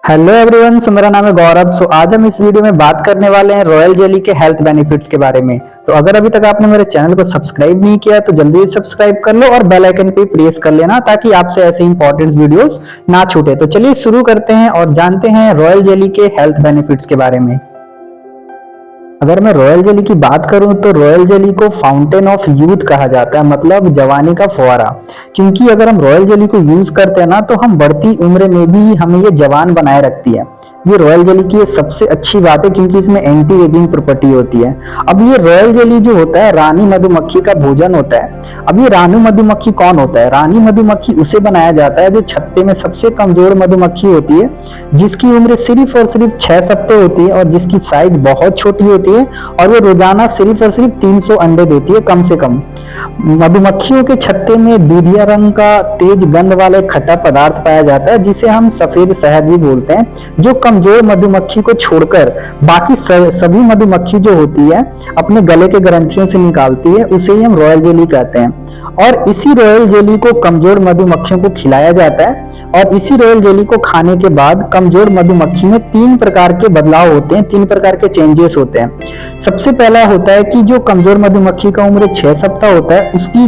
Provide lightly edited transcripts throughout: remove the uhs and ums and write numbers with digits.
Hello everyone, सो मेरा नाम है गौरव। सो आज हम इस वीडियो में बात करने वाले हैं रॉयल जेली के हेल्थ बेनिफिट्स के बारे में। तो अगर अभी तक आपने मेरे चैनल को सब्सक्राइब नहीं किया तो जल्दी से सब्सक्राइब कर लो और बेल आइकन पे प्रेस कर लेना ताकि आपसे ऐसे इंपॉर्टेंट वीडियोस ना छूटे। तो चलिए शुरू करते हैं और जानते हैं रॉयल जेली के हेल्थ बेनिफिट्स के बारे में। अगर मैं रॉयल जेली की बात करूं तो रॉयल जेली को फाउंटेन ऑफ यूथ कहा जाता है, मतलब जवानी का फुहारा। क्योंकि अगर हम रॉयल जेली को यूज करते हैं ना तो हम बढ़ती उम्र में भी हमें ये जवान बनाए रखती है। ये रॉयल जेली की सबसे अच्छी बात है क्योंकि इसमें एंटी एजिंग प्रॉपर्टी होती है। अब ये रॉयल जेली जो होता है रानी मधुमक्खी का भोजन होता है। अब ये रानी मधुमक्खी कौन होता है? रानी मधुमक्खी उसे बनाया जाता है जो छत्ते में सबसे कमजोर मधुमक्खी होती है, जिसकी उम्र सिर्फ और सिर्फ 6 सप्ताह होती है और जिसकी साइज बहुत छोटी होती है और वो रोजाना सिर्फ और सिर्फ 300 अंडे देती है कम से कम। मधुमक्खियों के छत्ते में दूधिया रंग का तेज गंध वाला एक खट्टा पदार्थ पाया जाता है जिसे हम सफेद शहद भी बोलते हैं, जो कमजोर मधुमक्खी को छोड़कर बाकी सभी मधुमक्खी जो होती है अपने गले के ग्रंथियों से निकालती है, उसे ही हम रॉयल जेली कहते हैं। और इसी रॉयल जेली को कमजोर मधुमक्खियों को खिलाया जाता है और इसी रॉयल जेली को खाने के बाद कमजोर मधुमक्खी में 3 प्रकार के बदलाव होते हैं, 3 प्रकार के चेंजेस होते हैं। सबसे पहला होता है कि जो कमजोर मधुमक्खी का उम्र 6 सप्ताह होता है उसकी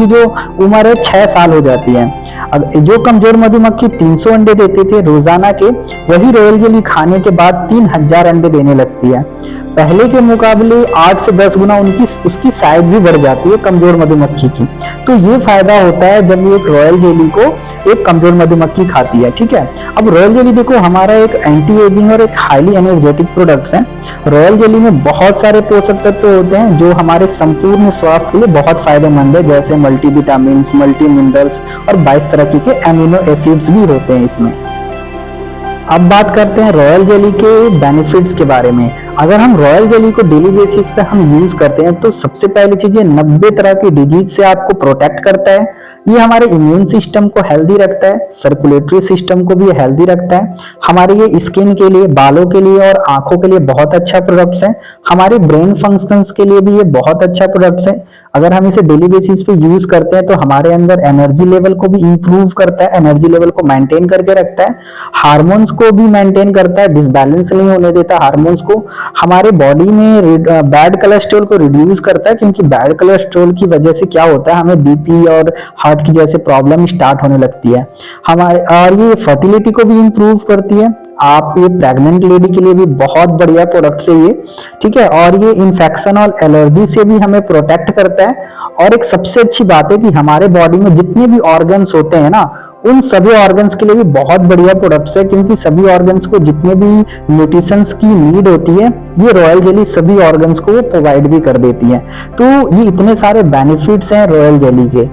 जो उम्र है 6 साल हो जाती है। अब जो कमजोर मधुमक्खी 300 अंडे देते थे रोजाना के, वही रॉयल जेली खाने के बाद 3000 अंडे देने लगती है। पहले के मुकाबले 8 से 10 गुना उसकी साइज भी बढ़ जाती है कमजोर मधुमक्खी की। तो ये फायदा होता है जब एक रॉयल जेली को एक कमजोर मधुमक्खी खाती है। ठीक है, अब रॉयल जेली देखो हमारा एक एंटी एजिंग और एक हाईली एनर्जेटिक प्रोडक्ट्स हैं। रॉयल जेली में बहुत सारे पोषक तत्व होते हैं जो हमारे संपूर्ण स्वास्थ्य के लिए बहुत फायदेमंद है, जैसे मल्टीविटामिन, मल्टी मिनरल्स और 22 तरह के एमिनो एसिड्स भी होते हैं इसमें। अब बात करते हैं रॉयल जेली के बेनिफिट्स के बारे में। अगर हम रॉयल जेली को डेली बेसिस पे हम यूज करते हैं तो सबसे पहली चीज ये 90 तरह की डिजीज से आपको प्रोटेक्ट करता है। ये हमारे इम्यून सिस्टम को हेल्दी रखता है, सर्कुलेटरी सिस्टम को भी हेल्दी रखता है। हमारे ये स्किन के लिए, बालों के लिए और आंखों के लिए बहुत अच्छा प्रोडक्ट्स है। हमारे ब्रेन फंक्शंस के लिए भी ये बहुत अच्छा प्रोडक्ट्स है। अगर हम इसे डेली बेसिस पे यूज करते हैं तो हमारे अंदर एनर्जी लेवल को भी इंप्रूव करता है, एनर्जी लेवल को मेंटेन करके रखता है, हार्मोन्स को भी मेंटेन करता है, डिसबैलेंस नहीं होने देता हार्मोन्स को। हमारे बॉडी में बैड कोलेस्ट्रॉल को रिड्यूस करता है, क्योंकि बैड कोलेस्ट्रॉल की वजह से क्या होता है हमें बीपी और हार्ट की जैसे प्रॉब्लम स्टार्ट होने लगती है हमारे। और ये फर्टिलिटी को भी इंप्रूव करती है। आप ये प्रेग्नेंट लेडी के लिए भी बहुत बढ़िया प्रोडक्ट है ये। ठीक है, और ये इन्फेक्शन और एलर्जी से भी हमें प्रोटेक्ट करता है। और एक सबसे अच्छी बात है कि हमारे बॉडी में जितने भी ऑर्गन्स होते हैं ना, उन सभी ऑर्गन्स के लिए भी बहुत बढ़िया प्रोडक्ट्स है, क्योंकि सभी ऑर्गन्स को जितने भी न्यूट्रिशंस की नीड होती है ये रॉयल जेली सभी ऑर्गन्स को प्रोवाइड भी कर देती है। तो ये इतने सारे बेनिफिट्स हैं रॉयल जेली के।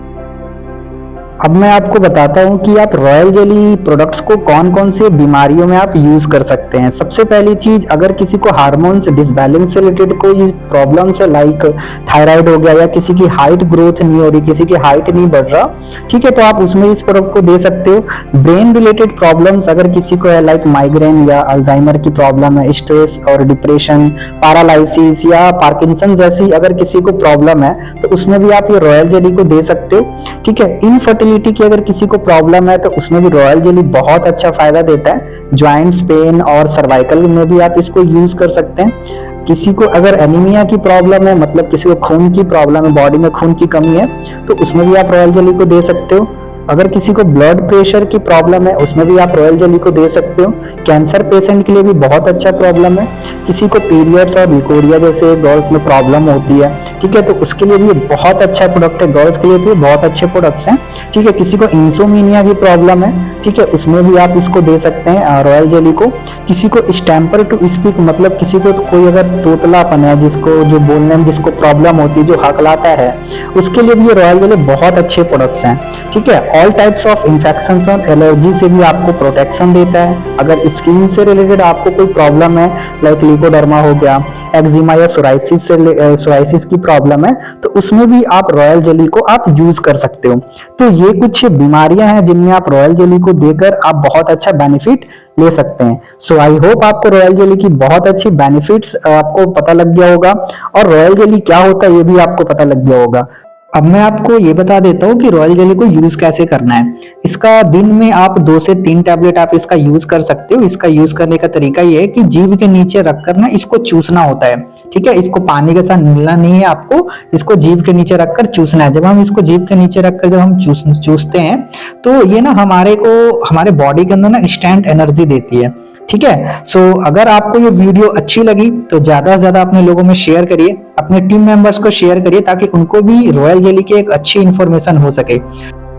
अब मैं आपको बताता हूँ कि आप रॉयल जेली प्रोडक्ट्स को कौन कौन से बीमारियों में आप यूज कर सकते हैं। सबसे पहली चीज, अगर किसी को हार्मोन्स डिसबैलेंस से रिलेटेड कोई प्रॉब्लम्स है, लाइक थायराइड हो गया या किसी की हाइट ग्रोथ नहीं हो रही, किसी की हाइट नहीं बढ़ रहा, ठीक है, तो आप उसमें इस प्रोडक्ट को दे सकते हो। ब्रेन रिलेटेड प्रॉब्लम्स अगर किसी को है, लाइक माइग्रेन या अल्जाइमर की प्रॉब्लम है, स्ट्रेस और डिप्रेशन, पैरालिसिस या पार्किंसन जैसी अगर किसी को प्रॉब्लम है तो उसमें भी आप ये रॉयल जेली को दे सकते हो। ठीक है, इनफर्टिलिटी की अगर किसी को प्रॉब्लम है तो उसमें भी रॉयल जेली बहुत अच्छा फायदा देता है। ज्वाइंट्स पेन और सर्वाइकल में भी आप इसको यूज कर सकते हैं। किसी को अगर एनीमिया की प्रॉब्लम है, मतलब किसी को खून की प्रॉब्लम है, बॉडी में खून की कमी है, तो उसमें भी आप रॉयल जेली को दे सकते हो। अगर किसी को ब्लड प्रेशर की प्रॉब्लम है उसमें भी आप रॉयल जेली को दे सकते हो। कैंसर पेशेंट के लिए भी बहुत अच्छा प्रॉब्लम है। किसी को पीरियड्स और लिकोरिया जैसे गर्ल्स में प्रॉब्लम होती है, ठीक है, तो उसके लिए भी ये बहुत अच्छा प्रोडक्ट है। गर्ल्स के लिए तो बहुत अच्छे प्रोडक्ट्स हैं। ठीक है, किसी को इंसोमिनिया की प्रॉब्लम है, ठीक है, उसमें भी आप इसको दे सकते हैं रॉयल जेली को। किसी को स्टैम्पर टू स्पीक, मतलब किसी को कोई अगर तोतलापन है, जिसको जो बोलने में जिसको प्रॉब्लम होती है, जो हकलाता है, उसके लिए भी ये रॉयल जेली बहुत अच्छे प्रोडक्ट्स हैं। ठीक है, ऑल टाइप्स ऑफ इंफेक्शंस और एलर्जी से भी आपको प्रोटेक्शन देता है। अगर स्किन से रिलेटेड आपको कोई प्रॉब्लम है, लाइक लिकोडर्मा हो गया, एक्जिमा या सोराइसिस की प्रॉब्लम है, तो उसमें भी आप रॉयल जेली को आप यूज कर सकते हो। तो ये कुछ बीमारियां हैं जिनमें आप रॉयल जेली को देकर आप बहुत अच्छा बेनिफिट ले सकते हैं। सो आई होप आपको रॉयल जेली की बहुत अच्छी बेनिफिट्स आपको पता लग गया होगा और रॉयल जेली क्या होता है ये भी आपको पता लग गया होगा। अब मैं आपको ये बता देता हूँ कि रॉयल जेली को यूज कैसे करना है। इसका दिन में आप 2 से 3 टैबलेट आप इसका यूज कर सकते हो। इसका यूज करने का तरीका ये है कि जीभ के नीचे रखकर ना इसको चूसना होता है। ठीक है, इसको पानी के साथ मिलना नहीं है आपको, इसको जीभ के नीचे रखकर चूसना है। जब हम इसको जीभ के नीचे रखकर जब हम चूसते हैं तो ये ना हमारे बॉडी के अंदर ना इंस्टेंट एनर्जी देती है। ठीक है, सो अगर आपको ये वीडियो अच्छी लगी तो ज्यादा से ज्यादा अपने लोगों में शेयर करिए, अपने टीम मेंबर्स को शेयर करिए ताकि उनको भी रॉयल जेली की एक अच्छी इंफॉर्मेशन हो सके।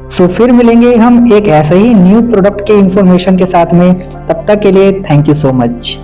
सो फिर मिलेंगे हम एक ऐसे ही न्यू प्रोडक्ट के इंफॉर्मेशन के साथ में। तब तक के लिए थैंक यू सो मच।